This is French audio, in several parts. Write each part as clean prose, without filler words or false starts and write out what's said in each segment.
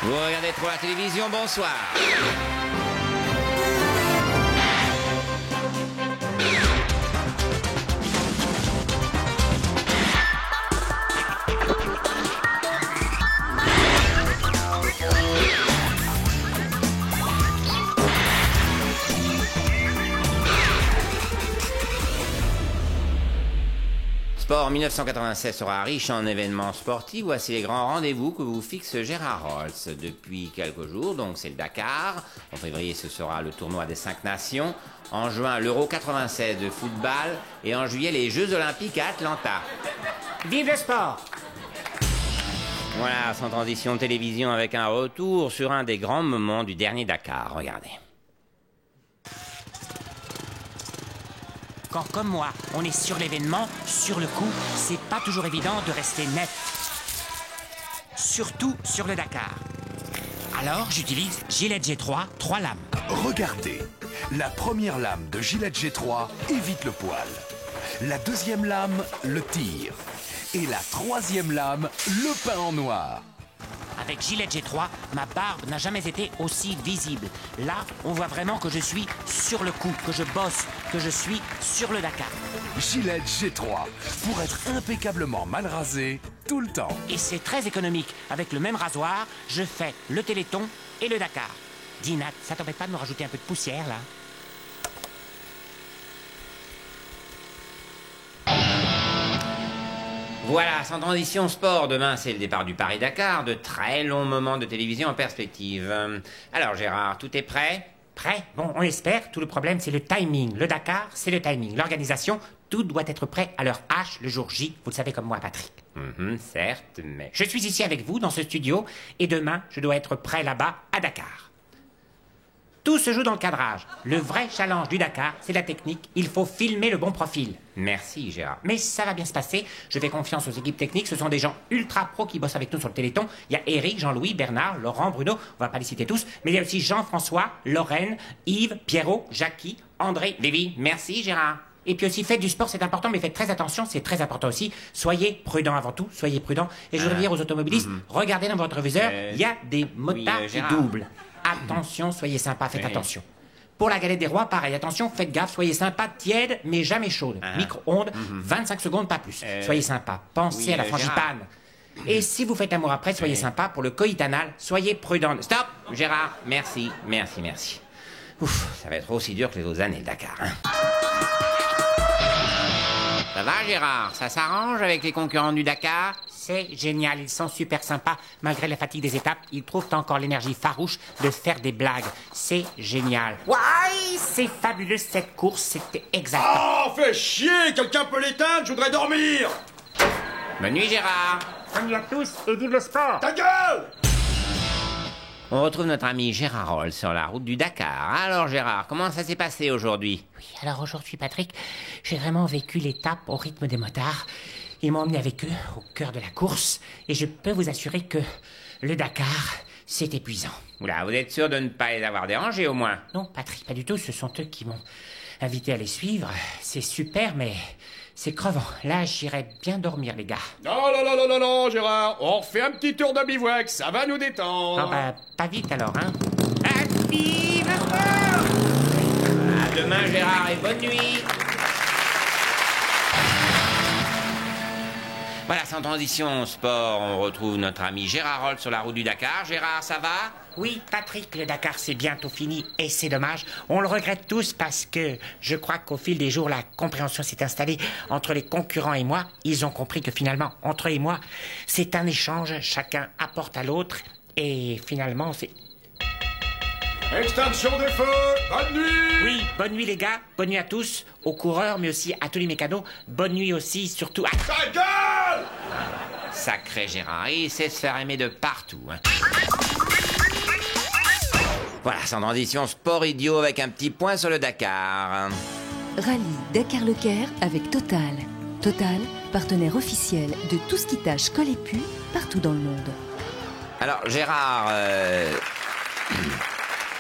Vous regardez trop la télévision, bonsoir. Sport 1996 sera riche en événements sportifs. Voici les grands rendez-vous que vous fixe Gérard Rolls. Depuis quelques jours, donc c'est le Dakar. En février, ce sera le tournoi des 5 nations. En juin, l'Euro 96 de football. Et en juillet, les Jeux Olympiques à Atlanta. Vive le sport! Voilà, sans transition de télévision avec un retour sur un des grands moments du dernier Dakar. Regardez. Quand, comme moi, on est sur l'événement, sur le coup, c'est pas toujours évident de rester net. Surtout sur le Dakar. Alors, j'utilise Gillette G3, 3 lames. Regardez, la première lame de Gillette G3 évite le poil. La deuxième lame le tire. Et la troisième lame le peint en noir. Avec Gillette G3, ma barbe n'a jamais été aussi visible. Là, on voit vraiment que je suis sur le coup, que je bosse, que je suis sur le Dakar. Gillette G3, pour être impeccablement mal rasé tout le temps. Et c'est très économique. Avec le même rasoir, je fais le Téléthon et le Dakar. Dis Nat, ça t'embête pas de me rajouter un peu de poussière, là? Voilà, sans transition sport, demain c'est le départ du Paris-Dakar, de très longs moments de télévision en perspective. Alors Gérard, tout est prêt? Prêt? Bon, on espère. Tout le problème, c'est le timing. Le Dakar, c'est le timing. L'organisation, tout doit être prêt à l'heure H, le jour J. Vous le savez comme moi, Patrick. Certes, mais... Je suis ici avec vous, dans ce studio, et demain, je dois être prêt là-bas, à Dakar. Tout se joue dans le cadrage. Le vrai challenge du Dakar, c'est la technique. Il faut filmer le bon profil. Merci Gérard. Mais ça va bien se passer. Je fais confiance aux équipes techniques. Ce sont des gens ultra pros qui bossent avec nous sur le Téléthon. Il y a Eric, Jean-Louis, Bernard, Laurent, Bruno. On va pas les citer tous. Mais il y a aussi Jean-François, Lorraine, Yves, Pierrot, Jackie, André, Lévi. Merci Gérard. Et puis aussi, faites du sport, c'est important, mais faites très attention, c'est très important aussi. Soyez prudents avant tout, soyez prudents. Et je voudrais dire aux automobilistes, regardez dans votre viseur, il y a des motards qui Gérard. doublent. Attention, soyez sympa, faites attention. Pour la galette des rois, pareil, attention, faites gaffe, soyez sympa, tiède, mais jamais chaude. Micro-ondes, 25 secondes, pas plus. Soyez sympa, pensez à la frangipane. Et si vous faites amour après, soyez sympa. Pour le coït anal, soyez prudent. Stop Gérard, merci. Ouf, ça va être aussi dur que les autres années, le Dakar. Ça va Gérard, ça s'arrange avec les concurrents du Dakar? C'est génial, ils sont super sympas. Malgré la fatigue des étapes, ils trouvent encore l'énergie farouche de faire des blagues. C'est génial. Ouais, c'est fabuleux cette course, c'était exact. Oh, fais chier! Quelqu'un peut l'éteindre, je voudrais dormir! Bonne nuit Gérard. Bonne nuit à tous et vive le sport! Ta gueule! On retrouve notre ami Gérard Rolls sur la route du Dakar. Alors Gérard, comment ça s'est passé aujourd'hui? Oui, alors aujourd'hui, Patrick, j'ai vraiment vécu l'étape au rythme des motards. Ils m'ont emmené avec eux au cœur de la course et je peux vous assurer que le Dakar, c'est épuisant. Oula, vous êtes sûr de ne pas les avoir dérangés au moins? Non, Patrick, pas du tout. Ce sont eux qui m'ont invité à les suivre. C'est super, mais c'est crevant. Là, j'irai bien dormir, les gars. Non, Gérard, on refait un petit tour de bivouac, ça va nous détendre. Non, bah, pas vite alors, hein. Vive le sport! À demain Gérard et bonne nuit. Voilà, sans transition sport, on retrouve notre ami Gérard Rolls sur la route du Dakar. Gérard, ça va? Oui, Patrick, le Dakar, c'est bientôt fini et c'est dommage. On le regrette tous parce que je crois qu'au fil des jours, la compréhension s'est installée entre les concurrents et moi. Ils ont compris que finalement, entre eux et moi, c'est un échange, chacun apporte à l'autre et finalement, c'est... Extinction des feux, bonne nuit! Oui, bonne nuit les gars, bonne nuit à tous, aux coureurs mais aussi à tous les mécanos. Bonne nuit aussi, surtout à... Ta gueule! Sacré Gérard, il sait se faire aimer de partout. Hein. Voilà, sans transition, sport idiot avec un petit point sur le Dakar. Rallye Dakar-Le Caire avec Total. Total, partenaire officiel de tout ce qui tâche colle et pue, partout dans le monde. Alors Gérard,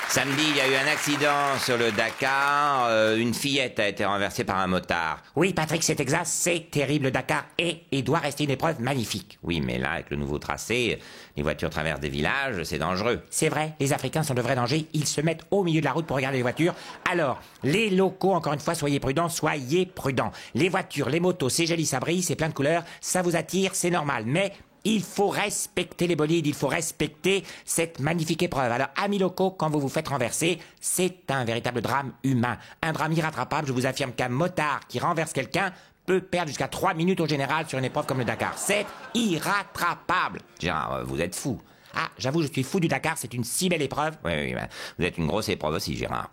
Samedi, il y a eu un accident sur le Dakar. Une fillette a été renversée par un motard. Oui, Patrick, c'est exact, c'est terrible. Le Dakar est et doit rester une épreuve magnifique. Oui, mais là, avec le nouveau tracé, les voitures traversent des villages, c'est dangereux. C'est vrai, les Africains sont de vrais dangers. Ils se mettent au milieu de la route pour regarder les voitures. Alors, les locaux, encore une fois, soyez prudents, soyez prudents. Les voitures, les motos, c'est joli, ça brille, c'est plein de couleurs, ça vous attire, c'est normal. Mais il faut respecter les bolides, il faut respecter cette magnifique épreuve. Alors, amis locaux, quand vous vous faites renverser, c'est un véritable drame humain. Un drame irrattrapable. Je vous affirme qu'un motard qui renverse quelqu'un peut perdre jusqu'à 3 minutes au général sur une épreuve comme le Dakar. C'est irrattrapable. Gérard, vous êtes fou. Ah, j'avoue, je suis fou du Dakar, c'est une si belle épreuve. Oui, bah, vous êtes une grosse épreuve aussi, Gérard.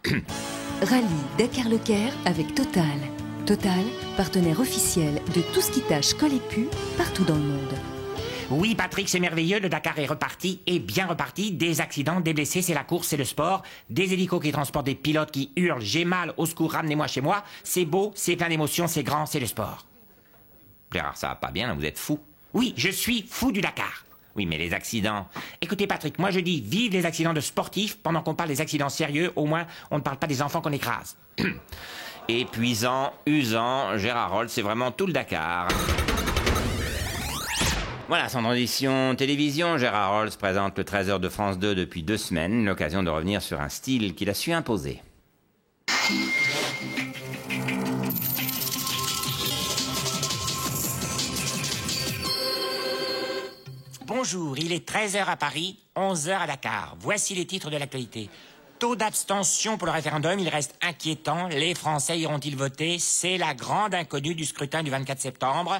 Rallye Dakar Le Caire avec Total. Total, partenaire officiel de tout ce qui tâche colle et pue partout dans le monde. Oui, Patrick, c'est merveilleux, le Dakar est reparti, et bien reparti. Des accidents, des blessés, c'est la course, c'est le sport. Des hélicos qui transportent des pilotes qui hurlent « J'ai mal, au secours, ramenez-moi chez moi ». C'est beau, c'est plein d'émotions, c'est grand, c'est le sport. Gérard, ça va pas bien, vous êtes fou. Oui, je suis fou du Dakar. Oui, mais les accidents... Écoutez, Patrick, moi je dis vive les accidents de sportifs, pendant qu'on parle des accidents sérieux, au moins on ne parle pas des enfants qu'on écrase. Épuisant, usant, Gérard Rolls, c'est vraiment tout le Dakar. Voilà, sans transition télévision, Gérard Rolls présente le 13h de France 2 depuis 2 semaines, l'occasion de revenir sur un style qu'il a su imposer. Bonjour, il est 13h à Paris, 11h à Dakar. Voici les titres de l'actualité. Taux d'abstention pour le référendum, il reste inquiétant. Les Français iront-ils voter? C'est la grande inconnue du scrutin du 24 septembre.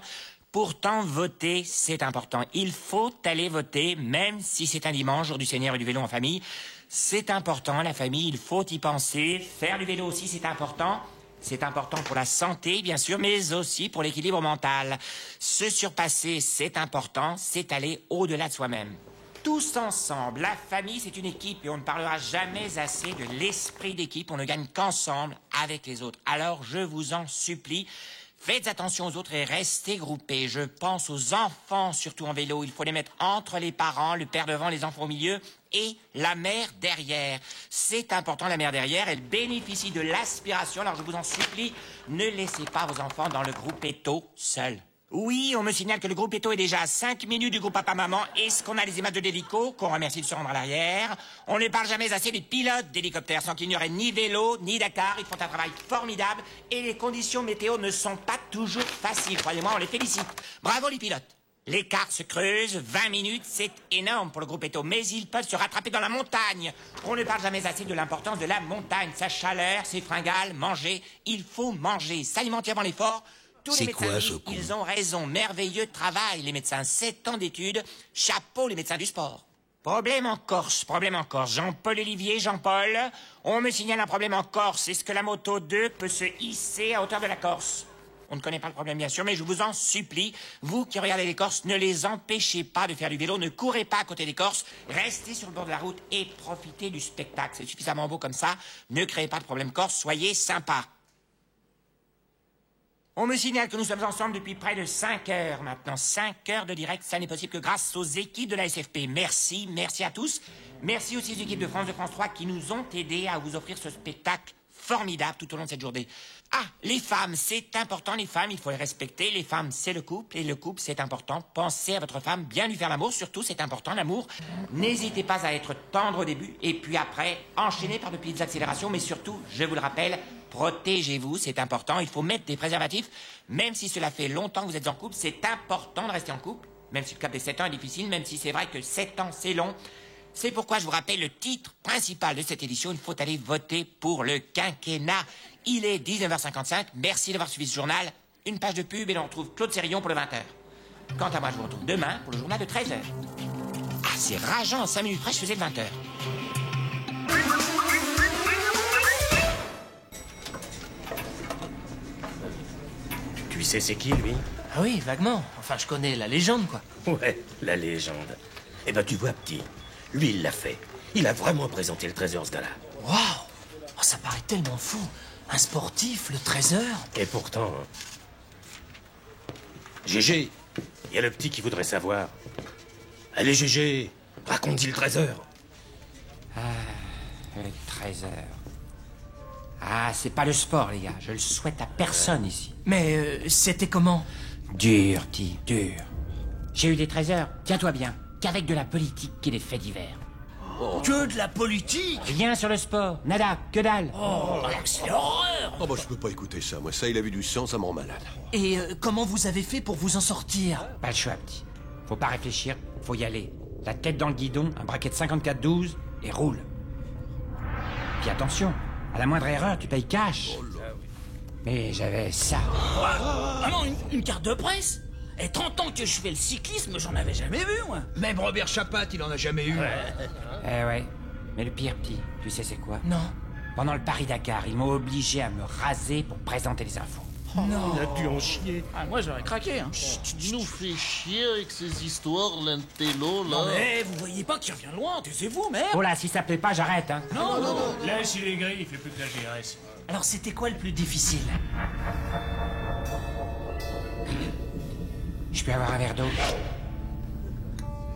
Pourtant, voter, c'est important. Il faut aller voter, même si c'est un dimanche, jour du Seigneur et du vélo en famille. C'est important, la famille, il faut y penser. Faire du vélo aussi, c'est important. C'est important pour la santé, bien sûr, mais aussi pour l'équilibre mental. Se surpasser, c'est important, c'est aller au-delà de soi-même. Tous ensemble, la famille, c'est une équipe et on ne parlera jamais assez de l'esprit d'équipe. On ne gagne qu'ensemble avec les autres. Alors, je vous en supplie, faites attention aux autres et restez groupés. Je pense aux enfants, surtout en vélo. Il faut les mettre entre les parents, le père devant, les enfants au milieu et la mère derrière. C'est important, la mère derrière, elle bénéficie de l'aspiration. Alors je vous en supplie, ne laissez pas vos enfants dans le groupe Eto seuls. Oui, on me signale que le groupe Eto est déjà à 5 minutes du groupe Papa-Maman. Est-ce qu'on a les images de l'hélico, qu'on remercie de se rendre à l'arrière? On ne parle jamais assez des pilotes d'hélicoptères, sans qu'il n'y aurait ni vélo, ni Dakar. Ils font un travail formidable et les conditions météo ne sont pas toujours faciles. Croyez-moi, on les félicite. Bravo les pilotes. L'écart se creuse, 20 minutes, c'est énorme pour le groupe Eto, mais ils peuvent se rattraper dans la montagne. On ne parle jamais assez de l'importance de la montagne, sa chaleur, ses fringales, manger. Il faut manger, s'alimenter avant l'effort. Tous les médecins disent, ils ont raison, merveilleux travail, les médecins, 7 ans d'études, chapeau les médecins du sport. Problème en Corse. Jean-Paul Olivier, Jean-Paul, on me signale un problème en Corse. Est-ce que la moto 2 peut se hisser à hauteur de la Corse? On ne connaît pas le problème, bien sûr, mais je vous en supplie, vous qui regardez les Corses, ne les empêchez pas de faire du vélo, ne courez pas à côté des Corses, restez sur le bord de la route et profitez du spectacle. C'est suffisamment beau comme ça, ne créez pas de problème Corse, soyez sympa. On me signale que nous sommes ensemble depuis près de 5 heures maintenant. 5 heures de direct, ça n'est possible que grâce aux équipes de la SFP. Merci, merci à tous. Merci aussi aux équipes de France 3 qui nous ont aidés à vous offrir ce spectacle formidable tout au long de cette journée. Ah, les femmes, c'est important, les femmes, il faut les respecter. Les femmes, c'est le couple, et le couple, c'est important. Pensez à votre femme, bien lui faire l'amour, surtout, c'est important, l'amour. N'hésitez pas à être tendre au début, et puis après, enchaîner par de petites accélérations, mais surtout, je vous le rappelle, protégez-vous, c'est important. Il faut mettre des préservatifs, même si cela fait longtemps que vous êtes en couple, c'est important de rester en couple, même si le cap des 7 ans est difficile, même si c'est vrai que 7 ans, c'est long. C'est pourquoi je vous rappelle le titre principal de cette édition. Il faut aller voter pour le quinquennat. Il est 19h55. Merci d'avoir suivi ce journal. Une page de pub et on retrouve Claude Sérillon pour le 20h. Quant à moi, je vous retrouve demain pour le journal de 13h. Ah, c'est rageant. En 5 minutes près, je faisais le 20h. Tu sais c'est qui, lui? Ah oui, vaguement. Enfin, je connais la légende, quoi. Ouais, la légende. Eh ben, tu vois, petit, lui, il l'a fait. Il a vraiment présenté le trésor, ce gars-là. Waouh! Oh, ça paraît tellement fou. Un sportif, le 13h. Et pourtant... hein. Gégé, il y a le petit qui voudrait savoir. Allez, Gégé, raconte-y le trésor. 13 heures. Ah, c'est pas le sport, les gars. Je le souhaite à personne ici. Mais c'était comment? Dur, petit, dur. J'ai eu des 13 heures, tiens-toi bien, qu'avec de la politique et des faits divers. Que de la politique? Rien sur le sport, nada, que dalle. Oh, c'est l'horreur! Oh bah je peux pas écouter ça, moi ça il avait du sang, ça me rend malade. Et comment vous avez fait pour vous en sortir? Pas le choix, petit. Faut pas réfléchir, faut y aller. La tête dans le guidon, un braquet de 54-12 et roule. Puis attention, à la moindre erreur, tu payes cash. Mais j'avais ça. Vraiment, une carte de presse? Et 30 ans que je fais le cyclisme, j'en avais jamais vu, moi. Même Robert Chapat, il en a jamais eu. Eh ouais. Mais le pire, petit, tu sais c'est quoi? Non. Pendant le Paris-Dakar, ils m'ont obligé à me raser pour présenter les infos. Non. Il a dû en chier. Ah, moi, j'aurais craqué, hein. Tu nous fais chier avec ces histoires, l'intello, là. Non, mais vous voyez pas qu'il revient loin, taisez-vous, merde. Oh là, si ça plaît pas, j'arrête, hein. Non, non, non. Laisse, il est gris, il fait plus que la GRS. Alors, c'était quoi le plus difficile? Je peux avoir un verre d'eau?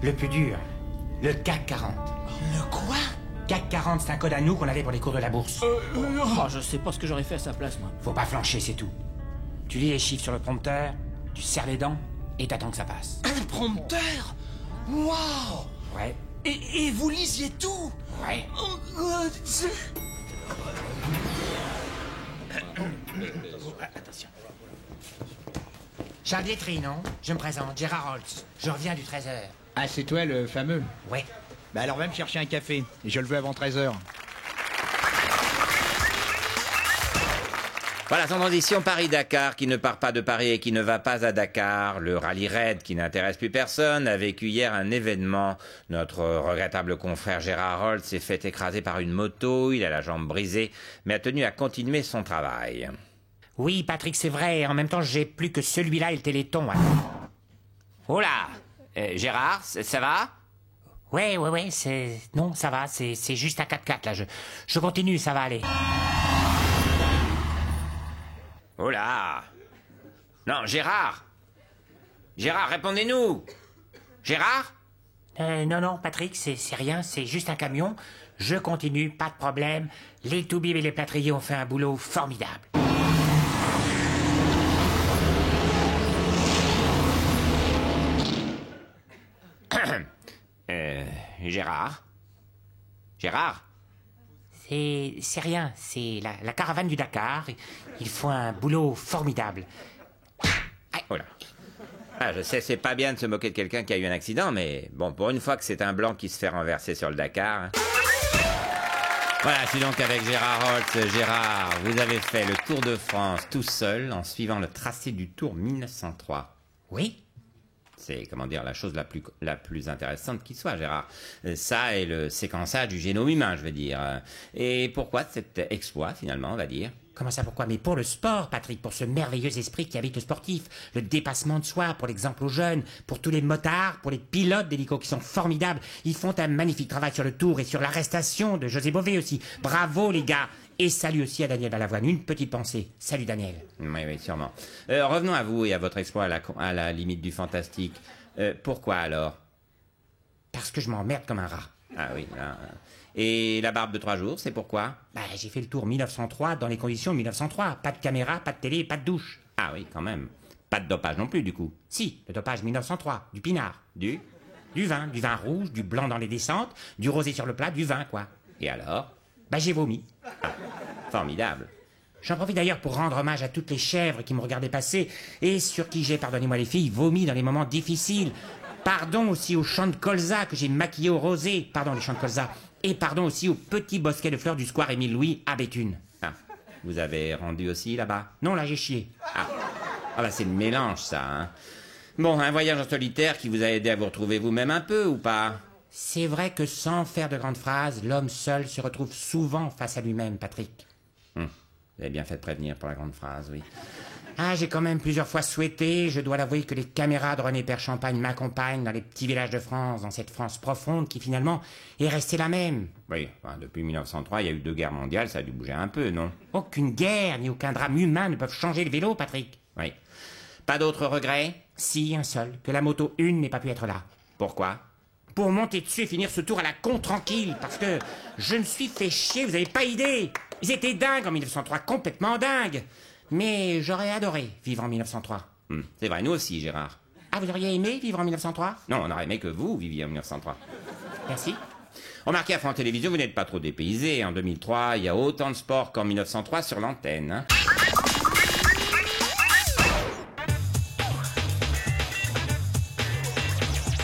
Le plus dur, le CAC 40. Le quoi? CAC 40, c'est un code à nous qu'on avait pour les cours de la bourse. Oh, je sais pas ce que j'aurais fait à sa place, moi. Faut pas flancher, c'est tout. Tu lis les chiffres sur le prompteur, tu serres les dents et t'attends que ça passe. Un prompteur? Waouh! Ouais, Et vous lisiez tout? ouais. Oh, God, attention. Charles Détry, non? Je me présente, Gérard Holtz. Je reviens du 13h. Ah, c'est toi le fameux? Ouais. Bah alors va me chercher un café, et je le veux avant 13h. Voilà, sans transition, Paris-Dakar, qui ne part pas de Paris et qui ne va pas à Dakar. Le rallye raid, qui n'intéresse plus personne, a vécu hier un événement. Notre regrettable confrère Gérard Holtz s'est fait écraser par une moto, il a la jambe brisée, mais a tenu à continuer son travail. Oui, Patrick, c'est vrai. En même temps, j'ai plus que celui-là et le Téléthon. Hein. Oh là Gérard, ça va? Ouais, c'est... Non, ça va, c'est juste un 4x4, là. Je continue, ça va aller. Oh là Non, Gérard Gérard, répondez-nous Gérard? Non, Patrick, c'est rien, c'est juste un camion. Je continue, pas de problème. Les Toubib et les plâtriers ont fait un boulot formidable. Gérard? Gérard? C'est rien, c'est la caravane du Dakar. Ils font un boulot formidable. Oh là. Ah, je sais, c'est pas bien de se moquer de quelqu'un qui a eu un accident, mais bon, pour une fois que c'est un blanc qui se fait renverser sur le Dakar. Hein. Voilà, c'est donc avec Gérard Holtz. Gérard, vous avez fait le Tour de France tout seul en suivant le tracé du Tour 1903. Oui? C'est, comment dire, la chose la plus intéressante qui soit, Gérard. Ça et le séquençage du génome humain, je veux dire. Et pourquoi cet exploit, finalement, on va dire? Comment ça, pourquoi? Mais pour le sport, Patrick, pour ce merveilleux esprit qui habite le sportif, le dépassement de soi, pour l'exemple aux jeunes, pour tous les motards, pour les pilotes d'hélico qui sont formidables. Ils font un magnifique travail sur le Tour et sur l'arrestation de José Bové aussi. Bravo, les gars! Et salut aussi à Daniel Balavoine. Une petite pensée. Salut, Daniel. Oui, sûrement. Revenons à vous et à votre exploit à la limite du fantastique. Pourquoi alors? Parce que je m'emmerde comme un rat. Ah oui, là. Et la barbe de 3 jours, c'est pourquoi? Bah, j'ai fait le Tour 1903 dans les conditions de 1903. Pas de caméra, pas de télé, pas de douche. Ah oui, quand même. Pas de dopage non plus, du coup. Si, le dopage 1903, du pinard. Du vin rouge, du blanc dans les descentes, du rosé sur le plat, du vin, quoi. Et alors? Bah, j'ai vomi. Ah, formidable. J'en profite d'ailleurs pour rendre hommage à toutes les chèvres qui me regardaient passer et sur qui j'ai, pardonnez-moi les filles, vomi dans les moments difficiles. Pardon aussi aux champs de colza que j'ai maquillés au rosé. Pardon les champs de colza. Et pardon aussi au petit bosquet de fleurs du square Émile Louis à Béthune. Ah, vous avez rendu aussi là-bas? Non, là j'ai chié. Ah bah c'est le mélange ça, hein. Bon, un voyage en solitaire qui vous a aidé à vous retrouver vous-même un peu ou pas? C'est vrai que sans faire de grandes phrases, l'homme seul se retrouve souvent face à lui-même, Patrick. Vous avez bien fait de prévenir pour la grande phrase, oui. Ah, j'ai quand même plusieurs fois souhaité, je dois l'avouer, que les caméras de René Père Champagne m'accompagnent dans les petits villages de France, dans cette France profonde qui finalement est restée la même. Oui, enfin, depuis 1903, il y a eu 2 guerres mondiales, ça a dû bouger un peu, non? Aucune guerre ni aucun drame humain ne peuvent changer le vélo, Patrick. Oui. Pas d'autres regrets? Si, un seul, que la moto 1 n'ait pas pu être là. Pourquoi? pour monter dessus et finir ce tour à la con tranquille, parce que je me suis fait chier, vous avez pas idée. Ils étaient dingues en 1903, complètement dingues. Mais j'aurais adoré vivre en 1903. C'est vrai, nous aussi, Gérard. Ah, vous auriez aimé vivre en 1903? Non, on aurait aimé que vous viviez en 1903. Merci. Remarquez, à France Télévisions, vous n'êtes pas trop dépaysés. En 2003, il y a autant de sport qu'en 1903 sur l'antenne. Hein.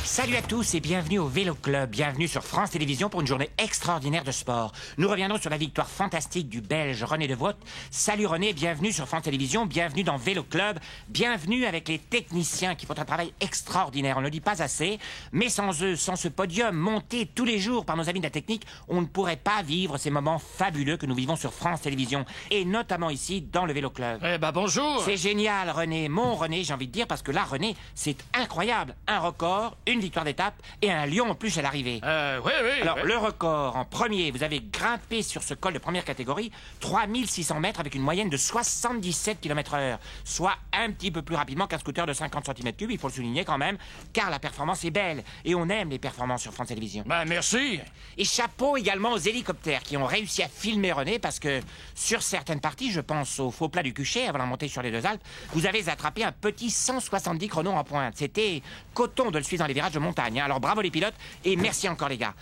Salut à tous et bienvenue au Vélo Club, bienvenue sur France Télévisions pour une journée extraordinaire de sport. Nous reviendrons sur la victoire fantastique du Belge René De Vos. Salut René, bienvenue sur France Télévisions, bienvenue dans Vélo Club, bienvenue avec les techniciens qui font un travail extraordinaire, on ne le dit pas assez, mais sans eux, sans ce podium monté tous les jours par nos amis de la technique, on ne pourrait pas vivre ces moments fabuleux que nous vivons sur France Télévisions, et notamment ici dans le Vélo Club. Eh ben bonjour. C'est génial René, mon René j'ai envie de dire, parce que là René, c'est incroyable, un record, une victoire d'étape et un lion en plus à l'arrivée. Oui. Alors, le record, en premier, vous avez grimpé sur ce col de première catégorie 3600 mètres avec une moyenne de 77 km/h, soit un petit peu plus rapidement qu'un scooter de 50 cm3, il faut le souligner quand même, car la performance est belle et on aime les performances sur France Télévisions. Bah merci. Et chapeau également aux hélicoptères qui ont réussi à filmer René parce que sur certaines parties, je pense au faux plat du Cuchet avant la montée sur les Deux Alpes, vous avez attrapé un petit 170 chrono en pointe. C'était coton de le suivre dans les virages de montagne. Alors bravo les pilotes et merci encore les gars.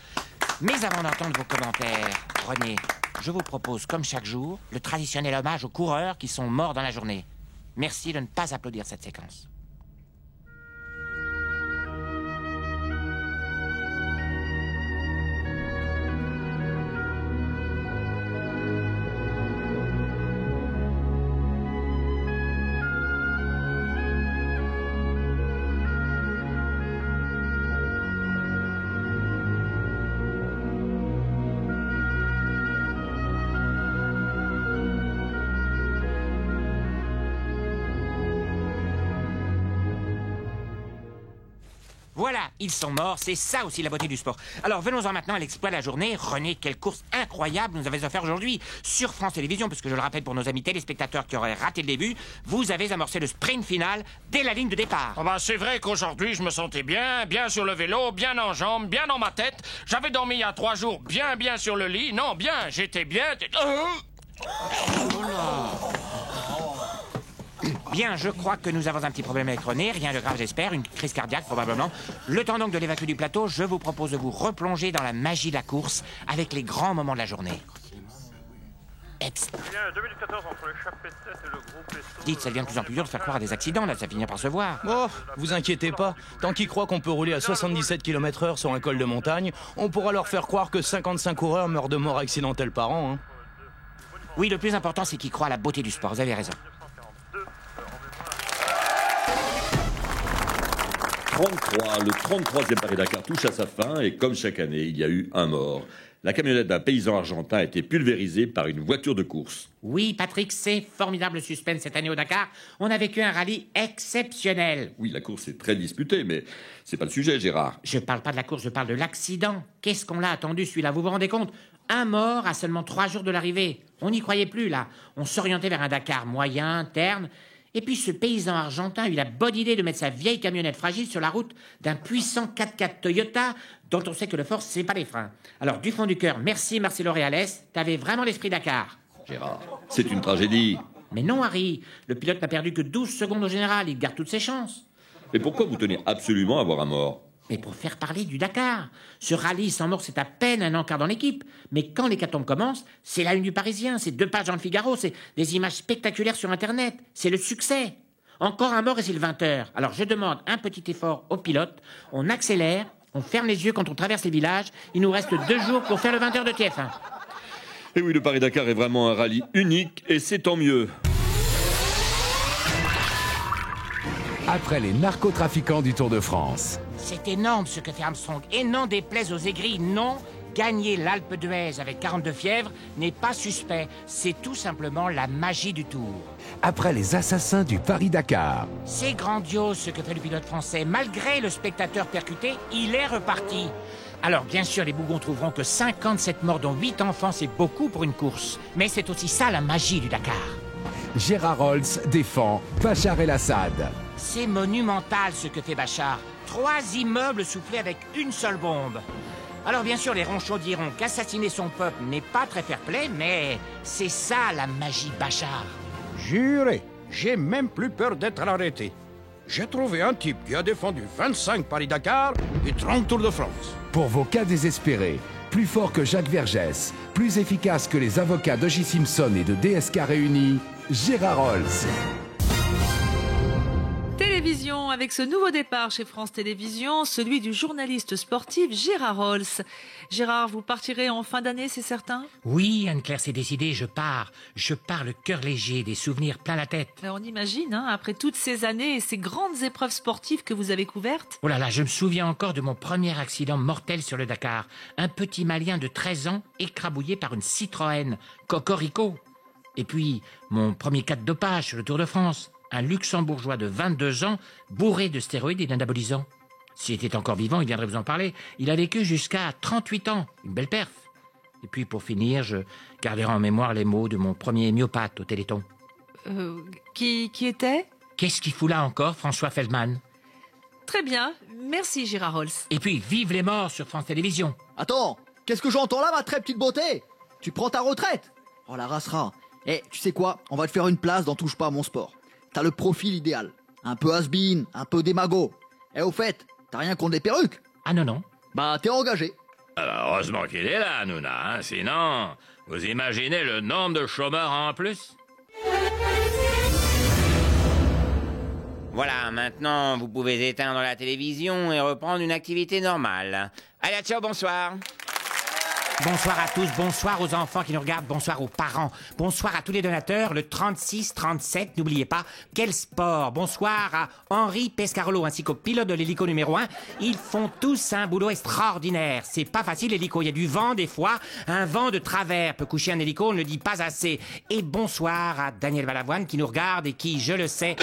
Mais avant d'entendre vos commentaires, René, je vous propose comme chaque jour le traditionnel hommage aux coureurs qui sont morts dans la journée. Merci de ne pas applaudir cette séquence. Voilà, ils sont morts, c'est ça aussi la beauté du sport. Alors venons-en maintenant à l'exploit de la journée. René, quelle course incroyable nous avez offert aujourd'hui sur France Télévisions, puisque je le rappelle pour nos amis téléspectateurs qui auraient raté le début, vous avez amorcé le sprint final dès la ligne de départ. Oh bah c'est vrai qu'aujourd'hui je me sentais bien sur le vélo, bien en jambes, bien dans ma tête. J'avais dormi il y a 3 jours bien sur le lit. Non, bien, j'étais bien... Bien, je crois que nous avons un petit problème avec René, rien de grave j'espère, une crise cardiaque probablement. Le temps donc de l'évacuer du plateau, je vous propose de vous replonger dans la magie de la course avec les grands moments de la journée. Dites, ça devient de plus en plus dur de faire croire à des accidents, là, ça finit par se voir. Oh, vous inquiétez pas, tant qu'ils croient qu'on peut rouler à 77 km/h sur un col de montagne, on pourra leur faire croire que 55 coureurs meurent de mort accidentelle par an. Hein. Oui, le plus important, c'est qu'ils croient à la beauté du sport, vous avez raison. 33, le 33e Paris-Dakar touche à sa fin et comme chaque année, il y a eu un mort. La camionnette d'un paysan argentin a été pulvérisée par une voiture de course. Oui, Patrick, c'est formidable suspense cette année au Dakar. On a vécu un rallye exceptionnel. Oui, la course est très disputée, mais c'est pas le sujet, Gérard. Je parle pas de la course, je parle de l'accident. Qu'est-ce qu'on l'a attendu, celui-là, vous vous rendez compte? Un mort à seulement 3 jours de l'arrivée. On n'y croyait plus, là. On s'orientait vers un Dakar moyen, terne. Et puis ce paysan argentin a eu la bonne idée de mettre sa vieille camionnette fragile sur la route d'un puissant 4x4 Toyota dont on sait que le force, c'est pas les freins. Alors du fond du cœur, merci Marcelo Reales, t'avais vraiment l'esprit Dakar. Gérard, c'est une tragédie. Mais non Harry, le pilote n'a perdu que 12 secondes au général, il garde toutes ses chances. Mais pourquoi vous tenez absolument à avoir un mort ? Mais pour faire parler du Dakar. Ce rallye sans mort, c'est à peine un encart dans l'équipe. Mais quand l'hécatombe commence, c'est la une du Parisien, c'est 2 pages dans le Figaro, c'est des images spectaculaires sur Internet. C'est le succès. Encore un mort et c'est le 20h. Alors je demande un petit effort au pilote. On accélère, on ferme les yeux quand on traverse les villages. Il nous reste 2 jours pour faire le 20h de TF1. Et oui, le Paris-Dakar est vraiment un rallye unique et c'est tant mieux. Après les narcotrafiquants du Tour de France. C'est énorme ce que fait Armstrong. Et n'en déplaise aux aigris, non. Gagner l'Alpe d'Huez avec 42 fièvres n'est pas suspect. C'est tout simplement la magie du Tour. Après les assassins du Paris-Dakar. C'est grandiose ce que fait le pilote français. Malgré le spectateur percuté, il est reparti. Alors, bien sûr, les bougons trouveront que 57 morts, dont 8 enfants, c'est beaucoup pour une course. Mais c'est aussi ça la magie du Dakar. Gérard Holtz défend Bachar el-Assad. C'est monumental ce que fait Bachar. 3 immeubles soufflés avec une seule bombe. Alors bien sûr, les ronchons diront qu'assassiner son peuple n'est pas très fair-play, mais c'est ça la magie Bachar. Juré, j'ai même plus peur d'être arrêté. J'ai trouvé un type qui a défendu 25 Paris-Dakar et 30 Tours de France. Pour vos cas désespérés, plus fort que Jacques Vergès, plus efficace que les avocats d'O.J. Simpson et de DSK réunis, Gérard Holtz. Télévision, avec ce nouveau départ chez France Télévisions, celui du journaliste sportif Gérard Holtz. Gérard, vous partirez en fin d'année, c'est certain? Oui, Anne-Claire, c'est décidé, je pars. Je pars le cœur léger, des souvenirs plein la tête. On imagine, après toutes ces années et ces grandes épreuves sportives que vous avez couvertes. Oh là là, je me souviens encore de mon premier accident mortel sur le Dakar. Un petit Malien de 13 ans écrabouillé par une Citroën. Cocorico. Et puis, mon premier cas de dopage sur le Tour de France. Un luxembourgeois de 22 ans, bourré de stéroïdes et d'anabolisants. S'il était encore vivant, il viendrait vous en parler. Il a vécu jusqu'à 38 ans. Une belle perf. Et puis, pour finir, je garderai en mémoire les mots de mon premier myopathe au Téléthon. Qui était? Qu'est-ce qu'il fout là encore, François Feldman? Très bien. Merci, Gérard Holtz. Et puis, vive les morts sur France Télévisions. Attends, qu'est-ce que j'entends là, ma très petite beauté? Tu prends ta retraite? Oh, la rassera. Eh, tu sais quoi? On va te faire une place dans Touche pas à mon sport. T'as le profil idéal. Un peu has-been, un peu démago. Et au fait, t'as rien contre les perruques? Ah non. Bah, t'es engagé. Heureusement qu'il est là, Nouna, sinon, vous imaginez le nombre de chômeurs en plus? Voilà, maintenant, vous pouvez éteindre la télévision et reprendre une activité normale. Allez, ciao, bonsoir. Bonsoir à tous, bonsoir aux enfants qui nous regardent, bonsoir aux parents, bonsoir à tous les donateurs, le 36-37, n'oubliez pas, quel sport, bonsoir à Henri Pescarolo ainsi qu'au pilote de l'hélico numéro 1, ils font tous un boulot extraordinaire, c'est pas facile l'hélico, il y a du vent des fois, un vent de travers peut coucher un hélico, on ne le dit pas assez, et bonsoir à Daniel Balavoine qui nous regarde et qui, je le sais...